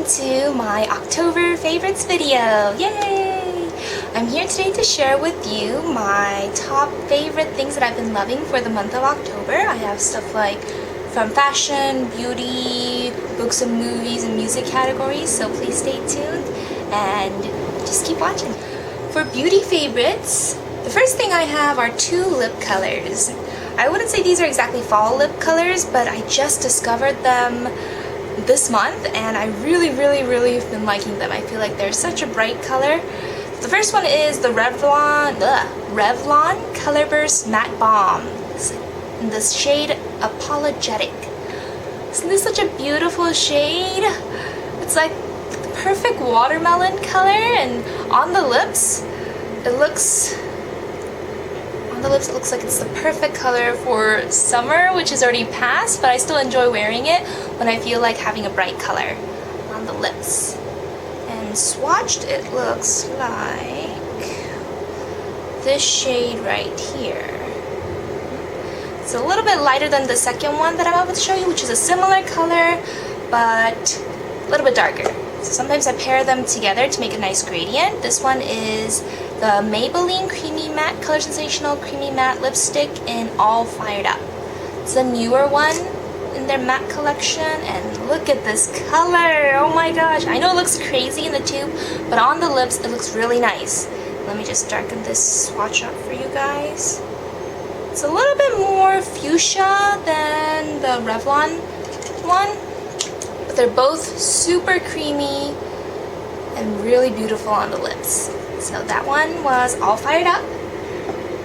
welcome to my October favorites video. Yay! I'm here today to share with you my top favorite things that I've been loving for the month of October. I have stuff like from fashion, beauty, books and movies, and music categories, so please stay tuned and just keep watching. For beauty favorites, the first thing I have are two lip colors. I wouldn't say these are exactly fall lip colors, but I just discovered them this month and I really have been liking them. I feel like they're such a bright color. The first one is the Revlon Colorburst Matte Balm in the shade Apologetic. Isn't this such a beautiful shade? It's like the perfect watermelon color, and on the lips it looks like it's the perfect color for summer, which is already past, but I still enjoy wearing it when I feel like having a bright color on the lips. And swatched, it looks like this shade right here. It's a little bit lighter than the second one that I'm about to show you, which is a similar color, but a little bit darker. So sometimes I pair them together to make a nice gradient. This one is the Maybelline Creamy Matte Color Sensational Creamy Matte Lipstick in All Fired Up. It's a newer one in their matte collection, and look at this color! Oh my gosh! I know it looks crazy in the tube, but on the lips it looks really nice. Let me just darken this swatch up for you guys. It's a little bit more fuchsia than the Revlon one, but they're both super creamy and really beautiful on the lips. So that one was All Fired Up.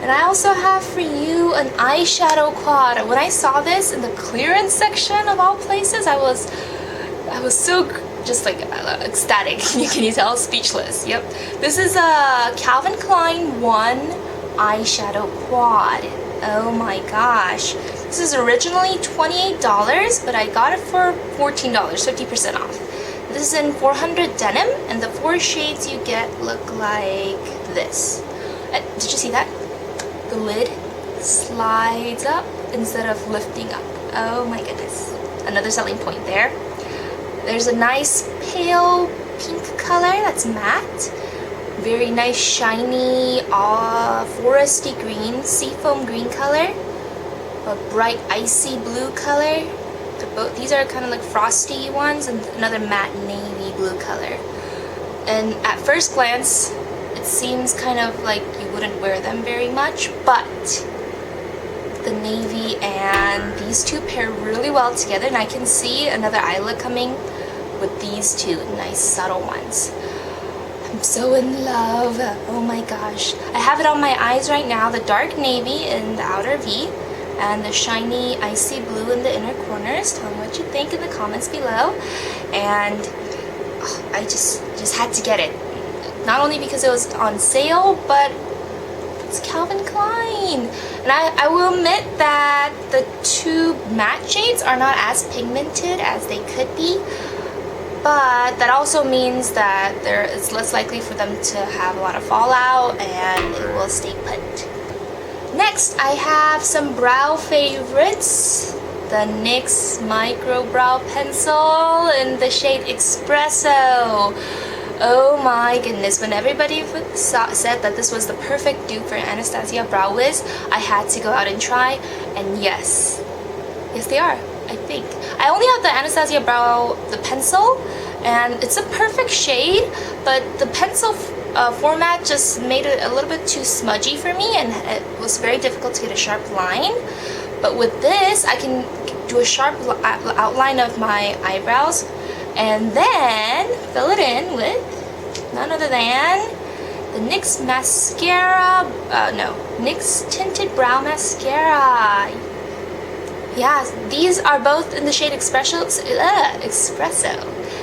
And I also have for you an eyeshadow quad. When I saw this in the clearance section of all places, I was so just like ecstatic. Can you tell? Speechless. Yep. This is a Calvin Klein 1 eyeshadow quad. Oh my gosh. This is originally $28, but I got it for $14, 50% off. This is in 400 denim, and the 4 shades you get look like this. Did you see that? The lid slides up instead of lifting up. Oh my goodness. Another selling point there. There's a nice pale pink color that's matte. Very nice shiny foresty green, seafoam green color. A bright icy blue color. These are kind of like frosty ones, and another matte navy blue color. And at first glance, it seems kind of like you wouldn't wear them very much, but the navy and these two pair really well together, and I can see another eye look coming with these two nice subtle ones. I'm so in love. Oh my gosh. I have it on my eyes right now, the dark navy in the outer V, and the shiny icy blue in the inner corners. Tell me what you think in the comments below. And I just had to get it. Not only because it was on sale, but it's Calvin Klein. And I will admit that the two matte shades are not as pigmented as they could be, but that also means that it's less likely for them to have a lot of fallout and it will stay put. Next, I have some brow favorites. The NYX Micro Brow Pencil in the shade Espresso. Oh my goodness, when everybody said that this was the perfect dupe for Anastasia Brow Wiz, I had to go out and try, and yes they are, I think. I only have the Anastasia the pencil, and it's a perfect shade, but the pencil format just made it a little bit too smudgy for me, and it was very difficult to get a sharp line. But with this, I can do a sharp outline of my eyebrows and then fill it in with none other than the NYX NYX Tinted Brow Mascara. Yeah, these are both in the shade Espresso.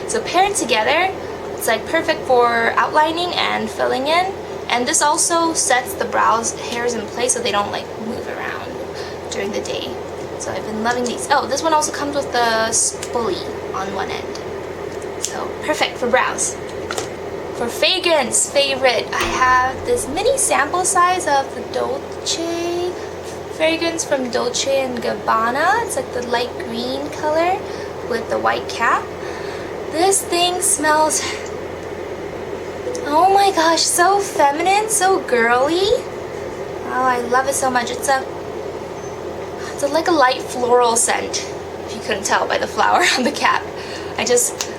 So paired together, it's like perfect for outlining and filling in. And this also sets the hairs in place so they don't like move around during the day. So I've been loving these. Oh, this one also comes with the spoolie on one end. So perfect for brows. For fragrance favorite, I have this mini sample size of the Dolce fragrance from Dolce & Gabbana. It's like the light green color with the white cap. This thing smells, oh my gosh, so feminine, so girly. Oh, I love it so much. It's like a light floral scent, if you couldn't tell by the flower on the cap. I just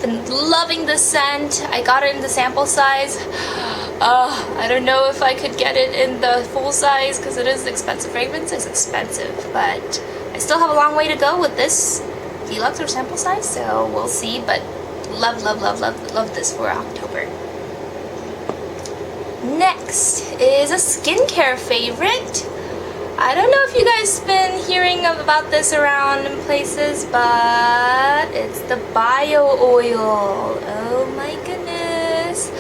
been loving this scent. I got it in the sample size. I don't know if I could get it in the full size because it is expensive. Fragrance is expensive, but I still have a long way to go with this deluxe or sample size, so we'll see. But love, love, love, love, love this for October. Next is a skincare favorite. I don't know if you guys been hearing about this around in places, but it's the bio oil. Oh my goodness.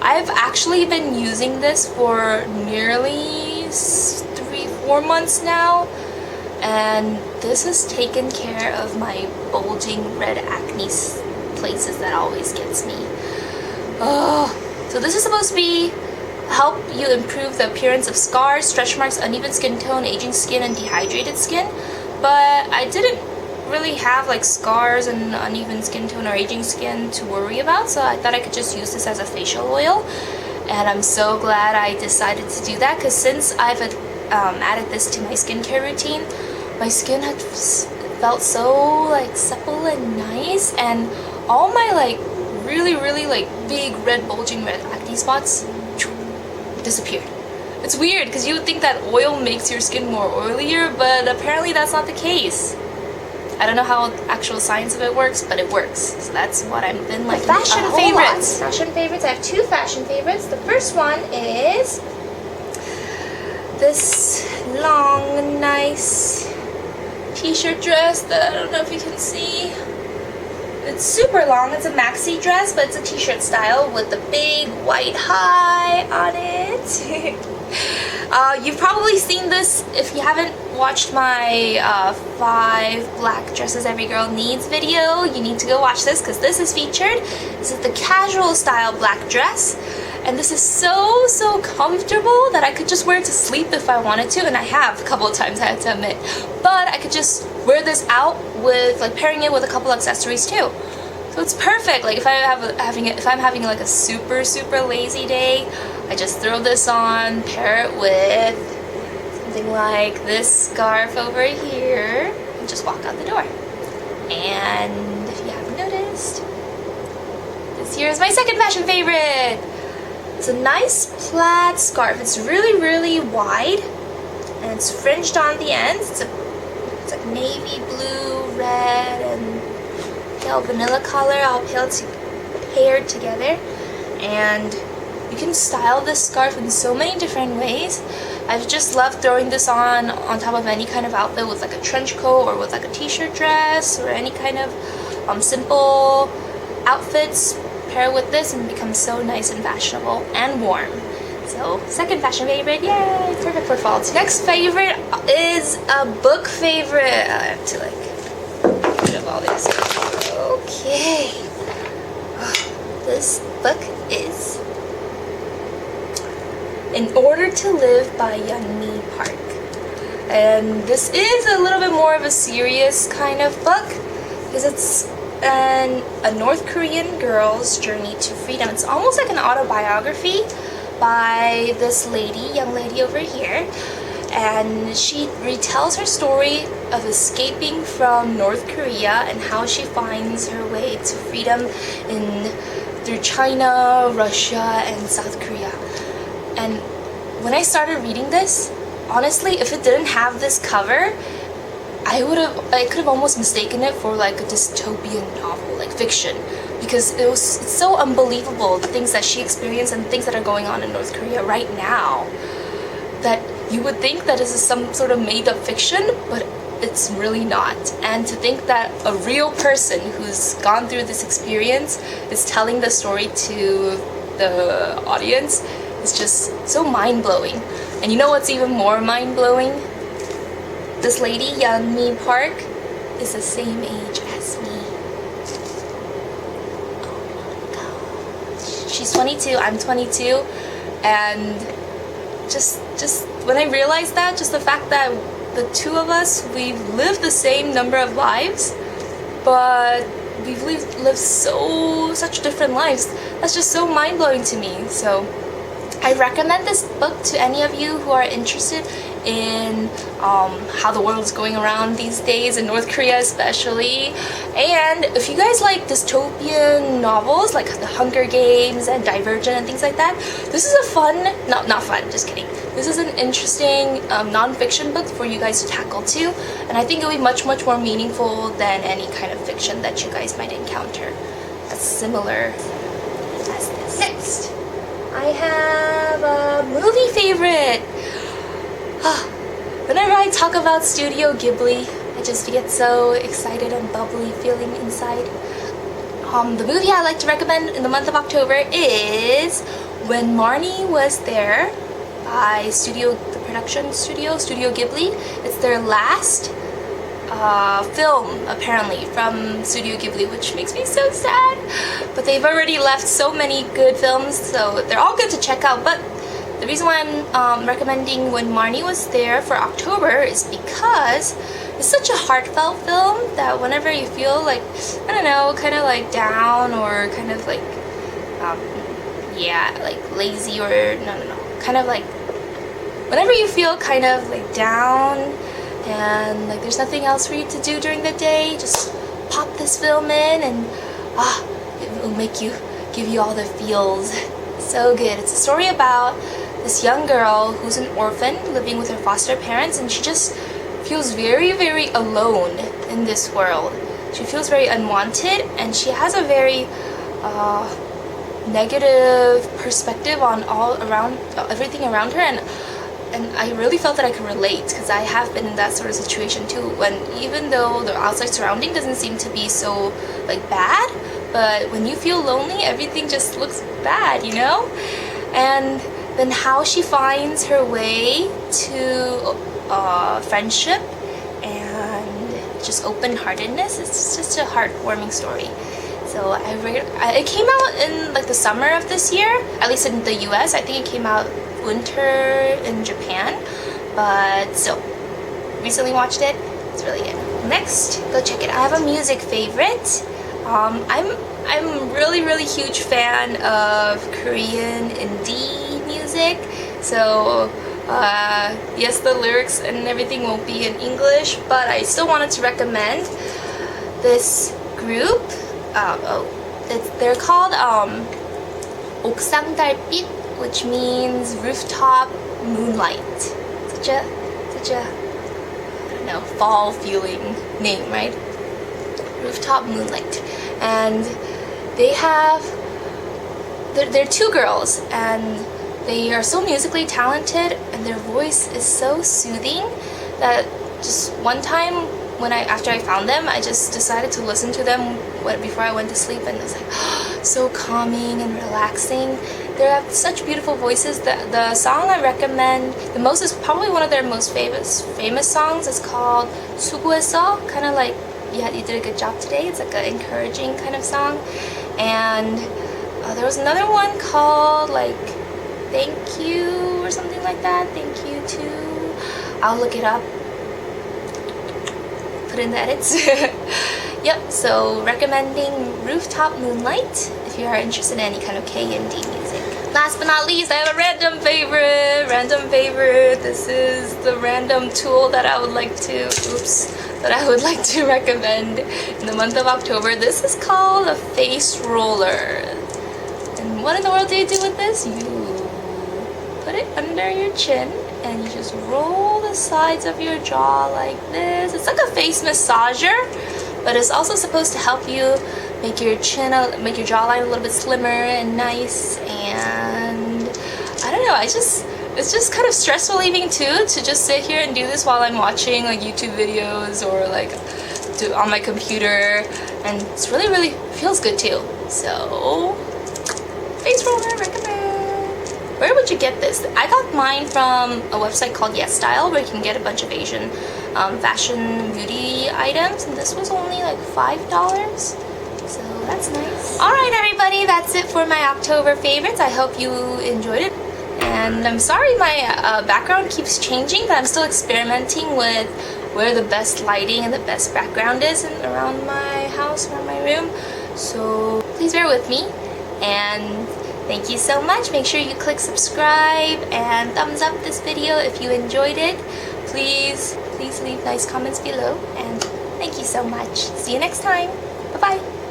I've actually been using this for nearly 3-4 months now, and this has taken care of my bulging red acne places that always gets me. Oh, so this is supposed to be help you improve the appearance of scars, stretch marks, uneven skin tone, aging skin, and dehydrated skin. But I didn't really have like scars and uneven skin tone or aging skin to worry about, so I thought I could just use this as a facial oil. And I'm so glad I decided to do that, because since I've added this to my skincare routine, my skin had felt so like supple and nice, and all my like really like big red bulging red acne spots disappeared. It's weird because you would think that oil makes your skin more oilier, but apparently that's not the case. I don't know how actual science of it works, but it works. So that's what I've been like. Fashion favorites. Fashion favorites. I have 2 fashion favorites. The first one is this long, nice t-shirt dress that I don't know if you can see. It's super long. It's a maxi dress, but it's a t-shirt style with the big white high on it. You've probably seen this if you haven't watched my 5 black dresses every girl needs video. You need to go watch this because this is featured. This is the casual style black dress, and this is so comfortable that I could just wear it to sleep if I wanted to, and I have a couple of times, I have to admit. But I could just wear this out with like pairing it with a couple accessories too. So it's perfect. Like if I'm having like a super lazy day, I just throw this on, pair it with something like this scarf over here, and just walk out the door. And if you haven't noticed, this here is my second fashion favorite. It's a nice plaid scarf. It's really wide, and it's fringed on the ends. It's like navy blue, red, and pale vanilla color all paired together. And you can style this scarf in so many different ways. I've just loved throwing this on top of any kind of outfit with like a trench coat or with like a t-shirt dress or any kind of simple outfits. Pair with this and become so nice and fashionable and warm. So second fashion favorite, yay, perfect for fall. Next favorite is a book favorite. I have to like get rid of all this. Okay. This book is In Order to Live by Yeon-mi Park. And this is a little bit more of a serious kind of book because it's a North Korean girl's journey to freedom. It's almost like an autobiography by this young lady over here, and she retells her story of escaping from North Korea and how she finds her way to freedom through China, Russia, and South Korea. And when I started reading this, honestly, if it didn't have this cover, I could have almost mistaken it for like a dystopian novel, like fiction, because it's so unbelievable, the things that she experienced and things that are going on in North Korea right now, that you would think that this is some sort of made-up fiction, but it's really not. And to think that a real person who's gone through this experience is telling the story to the audience is just so mind-blowing. And you know what's even more mind-blowing? This lady, Yeon-mi Park, is the same age as me. Oh my gosh. She's 22, I'm 22, and just when I realized that, just the fact that the two of us, we've lived the same number of lives, but we've lived such different lives. That's just so mind-blowing to me. So I recommend this book to any of you who are interested in how the world is going around these days, in North Korea especially. And if you guys like dystopian novels like The Hunger Games and Divergent and things like that, this is a fun, not fun, just kidding. This is an interesting non-fiction book for you guys to tackle too, and I think it'll be much more meaningful than any kind of fiction that you guys might encounter that's similar as this. Next, I have a movie favorite. Whenever I talk about Studio Ghibli, I just get so excited and bubbly feeling inside. The movie I like to recommend in the month of October is When Marnie Was There by the production studio, Studio Ghibli. It's their last film, apparently, from Studio Ghibli, which makes me so sad. But they've already left so many good films, so they're all good to check out. But the reason why I'm recommending When Marnie Was There for October is because it's such a heartfelt film that whenever you feel like, I don't know, kind of like down or kind of like, like lazy or kind of like, whenever you feel kind of like down and like there's nothing else for you to do during the day, just pop this film in and it will give you all the feels. So good. It's a story about this young girl who's an orphan living with her foster parents, and she just feels very alone in this world. She feels very unwanted, and she has a very negative perspective on everything around her, and I really felt that I could relate because I have been in that sort of situation too, when even though the outside surrounding doesn't seem to be so like bad, but when you feel lonely, everything just looks bad, you know? And then how she finds her way to friendship and just open-heartedness. It's just a heartwarming story. So it came out in like the summer of this year, at least in the US. I think it came out winter in Japan, but so recently watched it. It's really good. Next, go check it. I have a music favorite. I'm really huge fan of Korean indie music. So yes, the lyrics and everything won't be in English, but I still wanted to recommend this group. They're called 옥상 달빛, which means rooftop moonlight. Such a I don't know, fall feeling name, right? Rooftop moonlight. And they're two girls, and they are so musically talented, and their voice is so soothing that just one time after I found them, I just decided to listen to them before I went to sleep, and it was like so calming and relaxing. They have such beautiful voices. The song I recommend the most is probably one of their most famous songs. It's called 수고했어, kind of like, yeah, you did a good job today. It's like an encouraging kind of song. And there was another one called like Thank You or something like that. Thank You too. I'll look it up. Put in the edits. Yep, so recommending Rooftop Moonlight if you are interested in any kind of K&D music. Last but not least, I have a random favorite. This is the random tool that I would like to recommend in the month of October. This is called a face roller. And what in the world do you do with this? You put it under your chin and you just roll the sides of your jaw like this. It's like a face massager, but it's also supposed to help you make your jawline a little bit slimmer and nice. And I don't know, it's just kind of stress relieving too, to just sit here and do this while I'm watching like YouTube videos or like on my computer, and it's really feels good too. So face roller, recommend. Where would you get this? I got mine from a website called Yes Style, where you can get a bunch of Asian fashion beauty items, and this was only like $5. So that's nice. Alright everybody, that's it for my October favorites. I hope you enjoyed it. And I'm sorry my background keeps changing, but I'm still experimenting with where the best lighting and the best background is around my house, around my room. So please bear with me, and thank you so much. Make sure you click subscribe and thumbs up this video if you enjoyed it. Please leave nice comments below, and thank you so much. See you next time. Bye bye.